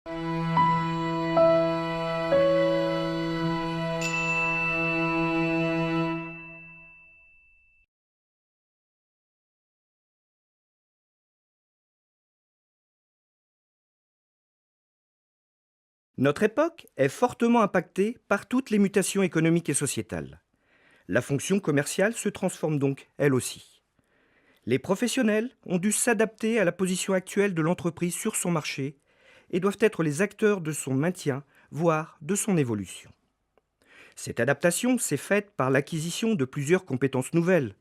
Notre époque est fortement impactée par toutes les mutations économiques et sociétales. La fonction commerciale se transforme donc, elle aussi. Les professionnels ont dû s'adapter à la position actuelle de l'entreprise sur son marché et doivent être les acteurs de son maintien, voire de son évolution. Cette adaptation s'est faite par l'acquisition de plusieurs compétences nouvelles,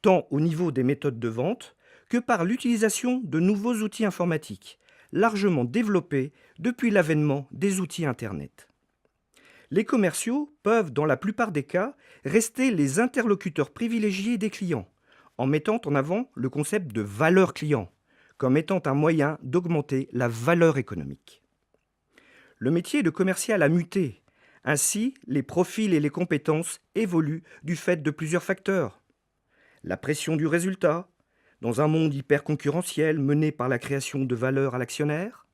tant au niveau des méthodes de vente que par l'utilisation de nouveaux outils informatiques, largement développés depuis l'avènement des outils Internet. Les commerciaux peuvent, dans la plupart des cas, rester les interlocuteurs privilégiés des clients, en mettant en avant le concept de valeur client, comme étant un moyen d'augmenter la valeur économique. Le métier de commercial a muté. Ainsi, les profils et les compétences évoluent du fait de plusieurs facteurs. La pression du résultat, dans un monde hyper concurrentiel mené par la création de valeur à l'actionnaire.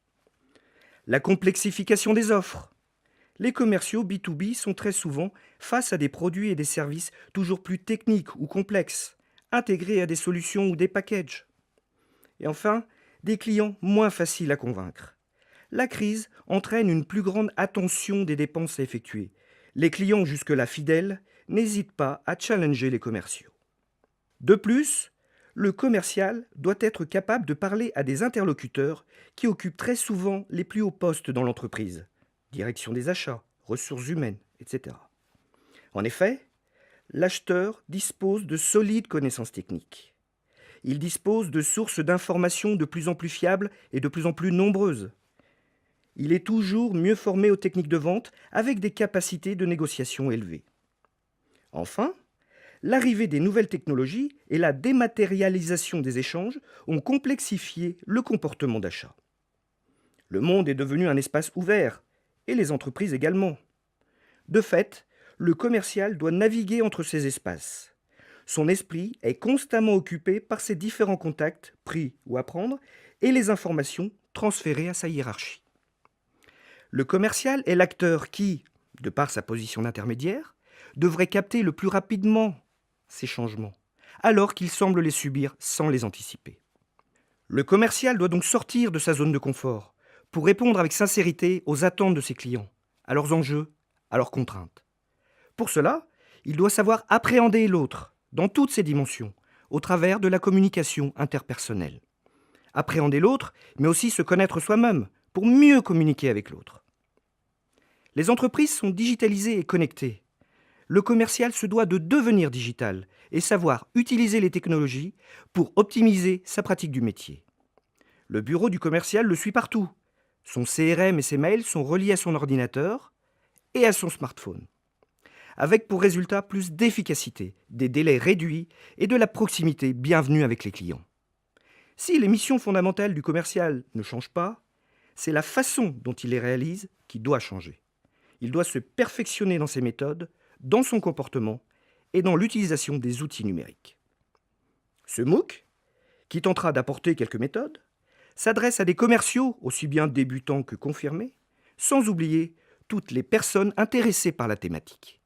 La complexification des offres. Les commerciaux B2B sont très souvent face à des produits et des services toujours plus techniques ou complexes, intégrés à des solutions ou des packages. Et enfin, des clients moins faciles à convaincre. La crise entraîne une plus grande attention des dépenses à effectuer. Les clients jusque-là fidèles n'hésitent pas à challenger les commerciaux. De plus, le commercial doit être capable de parler à des interlocuteurs qui occupent très souvent les plus hauts postes dans l'entreprise, direction des achats, ressources humaines, etc. En effet, l'acheteur dispose de solides connaissances techniques. Il dispose de sources d'informations de plus en plus fiables et de plus en plus nombreuses. Il est toujours mieux formé aux techniques de vente avec des capacités de négociation élevées. Enfin, l'arrivée des nouvelles technologies et la dématérialisation des échanges ont complexifié le comportement d'achat. Le monde est devenu un espace ouvert, et les entreprises également. De fait, le commercial doit naviguer entre ces espaces. Son esprit est constamment occupé par ses différents contacts, pris ou à prendre, et les informations transférées à sa hiérarchie. Le commercial est l'acteur qui, de par sa position d'intermédiaire, devrait capter le plus rapidement ces changements, alors qu'il semble les subir sans les anticiper. Le commercial doit donc sortir de sa zone de confort pour répondre avec sincérité aux attentes de ses clients, à leurs enjeux, à leurs contraintes. Pour cela, il doit savoir appréhender l'autre, dans toutes ses dimensions, au travers de la communication interpersonnelle. Appréhender l'autre, mais aussi se connaître soi-même, pour mieux communiquer avec l'autre. Les entreprises sont digitalisées et connectées. Le commercial se doit de devenir digital et savoir utiliser les technologies pour optimiser sa pratique du métier. Le bureau du commercial le suit partout. Son CRM et ses mails sont reliés à son ordinateur et à son smartphone, avec pour résultat plus d'efficacité, des délais réduits et de la proximité bienvenue avec les clients. Si les missions fondamentales du commercial ne changent pas, c'est la façon dont il les réalise qui doit changer. Il doit se perfectionner dans ses méthodes, dans son comportement et dans l'utilisation des outils numériques. Ce MOOC, qui tentera d'apporter quelques méthodes, s'adresse à des commerciaux aussi bien débutants que confirmés, sans oublier toutes les personnes intéressées par la thématique.